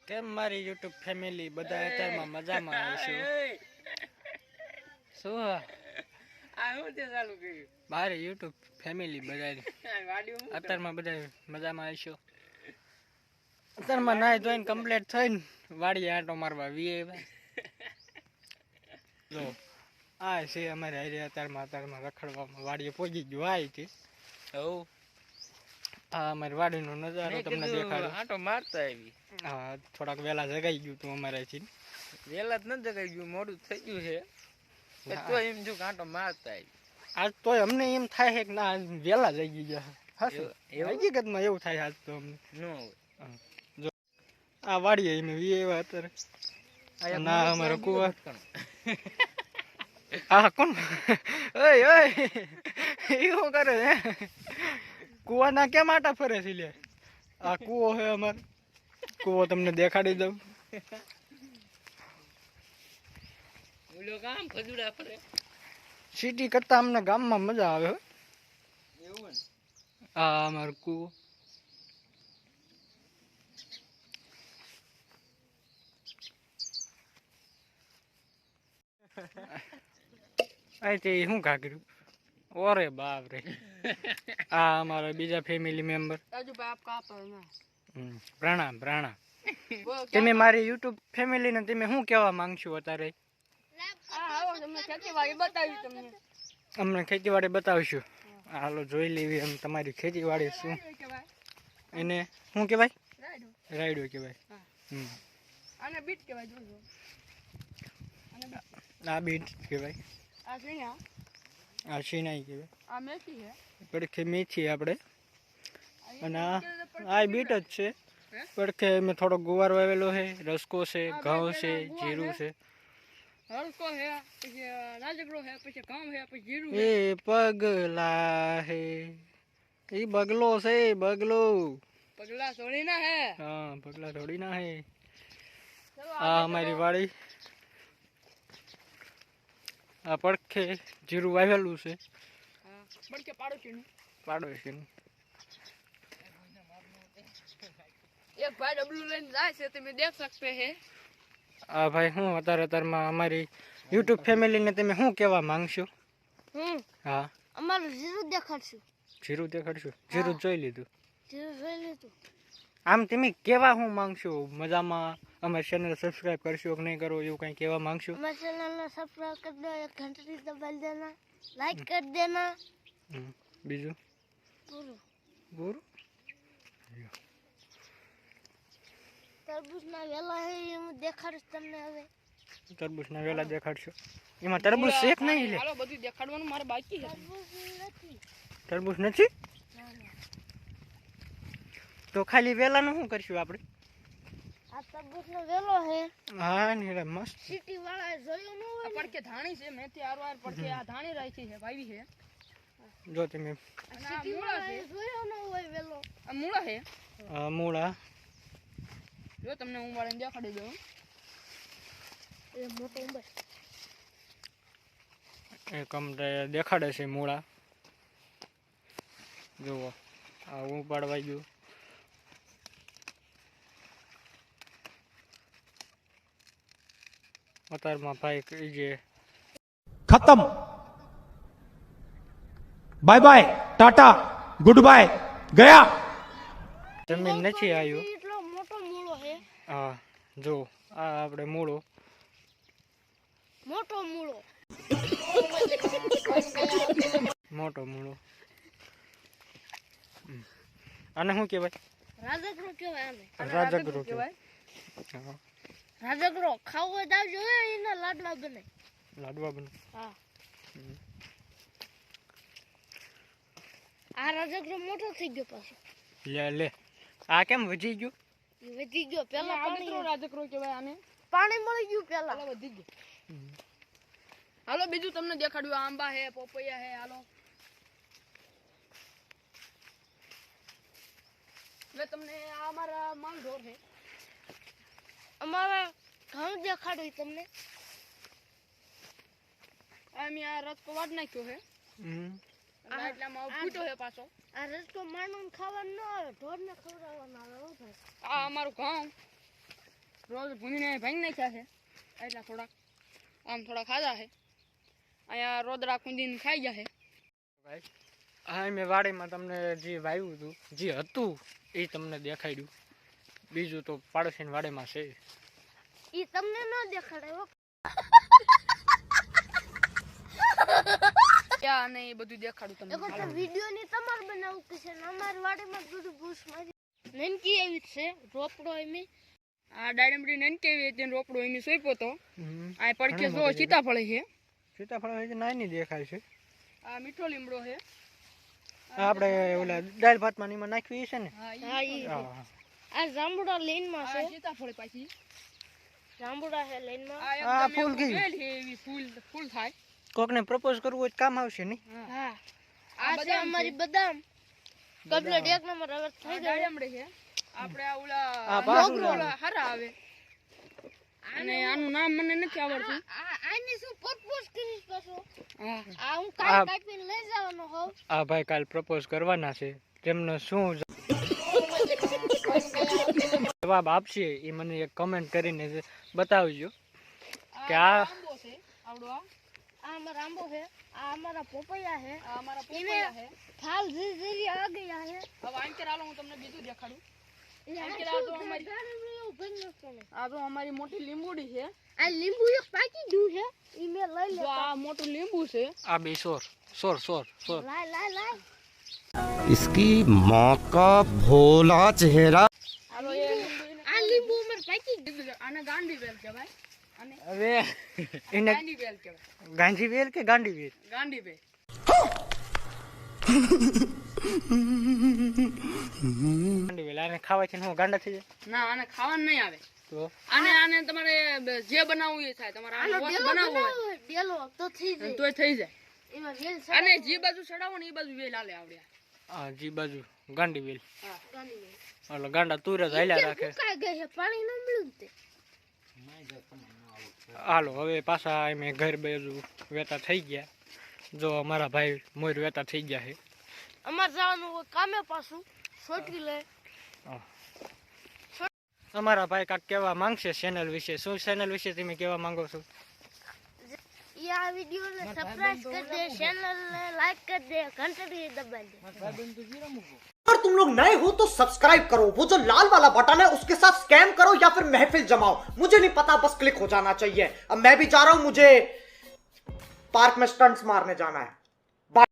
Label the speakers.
Speaker 1: કેમ મારી YouTube family બધા અત્યારમાં મજામાં આવીશું? શું
Speaker 2: આ હું તે ચાલુ કર્યું?
Speaker 1: મારી YouTube ફેમિલી બધા અત્યારમાં બધા મજામાં આવીશું. અત્યારમાં નાઈ ધોઈને કમ્પ્લીટ થઈને વાડીએ આંટો મારવા વીએ. જો આ છે અમારે હારે અત્યારમાં રખડવામાં વાડીએ પહોંચી ગયું આ છે. હા અમારી વાડીનો નજારો તમને દેખાડો.
Speaker 2: આંટો મારતા આવી.
Speaker 1: હા થોડાક વહેલા જગાઈ ગયું તું અમારાથી.
Speaker 2: વહેલા જ ન જગાઈ ગયું, મોડું થઈ ગયું છે. તો એમ જો આંટો મારતા આવી.
Speaker 1: આજ તોય અમને એમ થાય છે કે ના વહેલા જગી ગયા. હકીકતમાં એવું થાય આજ તો અમને. જો આ વાડીએ એમ વીએ અત્યારે. ના અમારો કુવા. હા કોણ? ઓય ઓય એવું કરે હે? કુવાના કેમ આટા ફરે છે લે? આ કુવો હે અમાર. કુવો તમને દેખાડી દઉં.
Speaker 2: ઓલો કામ ખજુડા ફરે.
Speaker 1: સિટી કરતા અમને ગામમાં મજા આવે હો.
Speaker 2: એવું ને?
Speaker 1: આ અમારો કુવો. અહીંથી શું કાકર્યું? ઓરે બાપ રે. આ અમારા બીજા ફેમિલી મેમ્બર. પ્રણામ પ્રણામ. તમે મારી યુટ્યુબ ફેમિલીને તમે શું કહેવા માંગશો અત્યારે? અમને ખેતીવાડી બતાવશું. હાલો જોઈ લેવી એમ તમારી ખેતીવાડી શું એને શું કહેવાય? રાયડો કહેવાય. આ બીટ કહેવાય. આ શીનાઈ કહેવાય. પડખે મેથી આપણે. અને આ બીટ જ છે. પડખે મેં થોડો ગુવાર વાવેલો છે, રસકો છે, ઘઉં છે, જીરું છે. એ પગલા હે એ બગલો છે બગલો.
Speaker 2: પગલા થોડી ના હે.
Speaker 1: હા પગલા થોડી ના હે. આ અમારી વાડી. આ પડખે જીરું વાવેલું છે. પાડોશીનું.
Speaker 2: એક ભાઈ ડબલું લઈને જાય છે, તમે દેખ શકતે હે.
Speaker 1: આ ભાઈ હું અત્યારમાં અમારી યુટ્યુબ ફેમિલીને તમે શું કહેવા માંગશો? હા
Speaker 3: અમારું જીરું દેખાડશું.
Speaker 1: જીરું દેખાડશું? જીરું જોઈ લીધું.
Speaker 3: જીરું જોઈ લીધું.
Speaker 1: આમ તમે કેવા હું માંગશો? મજામાં અમારી ચેનલ સબસ્ક્રાઇબ કરશો કે નહીં કરો એવું કંઈ કહેવા માંગશો?
Speaker 3: અમારી ચેનલને સબસ્ક્રાઇબ કરી દો, એક ઘંટડી દબાવી દેના, લાઈક કરી દેના.
Speaker 1: બીજું
Speaker 3: પૂરું.
Speaker 1: પૂરું.
Speaker 3: તરબૂચના વેલા હે એમ દેખાડીશ તમને હવે.
Speaker 1: તરબૂચના વેલા દેખાડશો? એમાં તરબૂચ શેક નહીં લે.
Speaker 2: હાલો બધું દેખાડવાનું મારે બાકી છે.
Speaker 1: તરબૂચ નથી? તો ખાલી વેલાનું શું કરશું આપણે?
Speaker 3: આ તરબૂચનો વેલો હે.
Speaker 1: હા ને મસ્ત.
Speaker 3: સિટી વાળા જોયું ન હોય.
Speaker 2: પડકે ધાણી છે, મેથી આરવાર પડકે આ ધાણી રાખી છે, ભાવી છે.
Speaker 1: જો તમે
Speaker 3: સિટી વાળા જોયું ન હોય વેલો.
Speaker 2: આ મૂળા છે.
Speaker 1: મૂળા.
Speaker 2: જો તમને હું વાળીને દેખાડી દઉં.
Speaker 3: એ મોટો ઉંબર.
Speaker 1: એક અમને દેખાડે છે મૂળા. જુઓ આ ઉપાડવાઈ ગયું. અત્યારમાં ભાઈ કઈ જે
Speaker 4: खत्म bye bye tata good bye गया
Speaker 1: જમીન નથી આવ્યું.
Speaker 3: એટલો મોટો મૂળો હે.
Speaker 1: હા જો આ આપણે મૂળો.
Speaker 3: મોટો મૂળો.
Speaker 1: મોટો મૂળો. આને શું કહેવાય?
Speaker 3: રાજગરો કહેવાય આને.
Speaker 1: રાજગરો કહેવાય. હા
Speaker 3: રાજગરો ખાવો હોય તો આવજો, એના લાડવા બને.
Speaker 1: લાડવા બને.
Speaker 3: હા. આ રાજગરો મોટો થઈ ગયો પાછો.
Speaker 1: લે લે આ કેમ વધી ગયું?
Speaker 3: એ વધી ગયો. પેલા
Speaker 2: રાજકરો કહેવાય આને.
Speaker 3: પાણી મળી ગયું પેલા.
Speaker 2: વધી ગયો. હાલો બીજું તમને દેખાડ્યું. આંબા હે, પોપૈયા હે. હાલો હવે તમને આ અમારા માંગઢોર છે.
Speaker 3: અમારા ઘઉં દેખાડું તમને.
Speaker 2: અમે આ રસ્તો વાડ નાખ્યો છે. એટલામાં ફૂટો છે પાછો.
Speaker 3: આ રસ્તો માનવ ખાવાનું ન આવે, ઢોરને ખવડાવવાનો આવે.
Speaker 2: આ અમારું ઘઉં.
Speaker 5: રોજ ભૂંડીને ભાંગી નાખ્યા છે એટલા થોડાક આમ થોડા ખાધા છે અહીંયા રોદડા કુંદીને ખાઈ ગયા છે
Speaker 1: ભાઈ હા મેં વાડીમાં તમને જે વાવ્યું હતું જે હતું એ તમને દેખાડ્યું બીજું તો પાડોશીની વાડીમાં છે
Speaker 3: ઈ તમને ન દેખાડે હો.
Speaker 5: ત્યાં અને એ બધું દેખાડું તમને
Speaker 3: એક તો વિડિયો ની તમાર બનાવું કે છે ને અમારી વાડીમાં બધું ભૂસ મારી નનકી એવી જ છે રોપડો એમી
Speaker 5: આ ડાળીમડી નનકી એવી હતી ને રોપડો એની સોંપ્યો તો
Speaker 1: હમ.
Speaker 5: આ પડકે
Speaker 1: ઘણી
Speaker 5: જો
Speaker 1: મોટી
Speaker 5: સીતાફળ છે
Speaker 1: સીતાફળ હજી નાની દેખાય છે
Speaker 5: આ મીઠો લીમડો છે
Speaker 1: આ આપણે ઓલા દાળ ભાતમાં ને એમાં નાખ્યું એ છે ને
Speaker 5: હા
Speaker 3: હા ઈ
Speaker 1: હા
Speaker 3: આ જાંબુડા લાઈન માં
Speaker 5: આ
Speaker 3: છે
Speaker 5: સીતાફળ પાછી
Speaker 3: જાંબુડા છે લાઈન માં
Speaker 5: આ
Speaker 1: આ
Speaker 5: એકદમ
Speaker 1: ફૂલ
Speaker 5: એવું
Speaker 1: ગયું.
Speaker 5: વેલ છે એવી ફૂલ થાય
Speaker 1: કોકને પ્રપોઝ કરવું હોય તો કામ આવશે નહીં
Speaker 3: હા
Speaker 5: આ
Speaker 3: આ છે અમારી બદામ કમ્પ્લીટ એક નંબર હવે થઈ ગયો
Speaker 5: ડાળીમડી છે આપણે આ ઓલા
Speaker 1: આ પાછું
Speaker 5: મોગરો ઓલા હારા આવે અને આનું નામ મને નથી આવડતું
Speaker 3: આની શું પર્પોઝ કરીશ પાછો
Speaker 5: હા
Speaker 3: આ હું
Speaker 1: આ-
Speaker 3: કાલ કાપીને લઈ જવાનો હોવ
Speaker 1: આ ભાઈ કાલ પ્રપોઝ કરવાના છે તેમનો શું જવાબ આપશે એ મને એક કમેન્ટ કરીને બતાવજો કે આ
Speaker 5: આંબો છે આવડો આ
Speaker 3: આ અમારા આંબો છે આ અમારા પોપૈયા છે
Speaker 5: આ અમારા પોપૈયા છે
Speaker 3: ફાલ ધીરે આ ગયા છે
Speaker 5: હવે આંકેર હાલો હું તમને બીજું દેખાડું
Speaker 3: આ
Speaker 5: આંકેર
Speaker 3: શું
Speaker 5: આ તો અમારી
Speaker 3: એવું ભંગ નતો ને.
Speaker 5: આ તો અમારી મોટી લીંબુડી છે
Speaker 3: આ લીંબુ એક પાકી ગયું છે ઈ મે લઈ
Speaker 5: જો
Speaker 3: લેતા
Speaker 5: આ મોટું લીંબુ છે
Speaker 1: આ બે સોર સોર સોર સોર
Speaker 3: લાય લાય લાય
Speaker 6: इसकी माँ का भोला चेहरा
Speaker 5: હાલો એ લીંબુ
Speaker 3: આ લીંબુ અમાર પાકી
Speaker 5: એને આને ગાંડી વેલ કહેવાય અને
Speaker 1: હવે એને
Speaker 5: ગાંડી વેલ કહેવાય
Speaker 1: ગાંધી વેલ કે ગાંડી વેલ
Speaker 5: ગાંડી વેલ
Speaker 1: ગાંડી વેલ આને ખાવાથી હું ગાંડા થઈ જાય
Speaker 5: ના આને ખાવાનું નહીં આવે
Speaker 1: તો
Speaker 5: આને તમારે જે બનાવવું એ થાય તમારે આને
Speaker 3: આનો
Speaker 5: વોટ
Speaker 3: ડેલો
Speaker 5: બનાવવો હોય
Speaker 3: બનાવો ડેલો તો થઈ જાય
Speaker 5: તોય થઈ જાય
Speaker 3: એમાં વેલ
Speaker 5: અને જે બાજુ ચડાવો ને એ બાજુ વેલ હાલે આવડ્યા
Speaker 1: આ જી બાજુ ગાંડી વેલ
Speaker 3: સાડી વેલ
Speaker 1: એટલે ગાંડા તુર જ હાલ્યા રાખે
Speaker 3: સુકાઈ ગઈ છે પાણી ન મળ્યું ને તે
Speaker 1: હાલો હવે પાછા અમે ઘર બાજુ વેતા થઈ ગયા જો અમારા ભાઈ મોર વેતા થઈ ગયા છે
Speaker 3: અમાર જવાનું હોય કામે પાછું છોટકી લે
Speaker 1: અમારા ભાઈ કાંઈક કહેવા માંગશે ચેનલ વિશે શું ચેનલ વિશે તમે કહેવા માંગો છો
Speaker 3: ये आ वीडियो ने सब्सक्राइब कर दे चैनल ने लाइक कर दे घंटी दबा दे
Speaker 7: अगर तुम लोग नए हो तो सब्सक्राइब करो वो जो लाल वाला बटन है उसके साथ स्कैम करो या फिर महफिल जमाओ मुझे नहीं पता बस क्लिक हो जाना चाहिए अब मैं भी जा रहा हूं मुझे पार्क में स्टंट्स मारने जाना है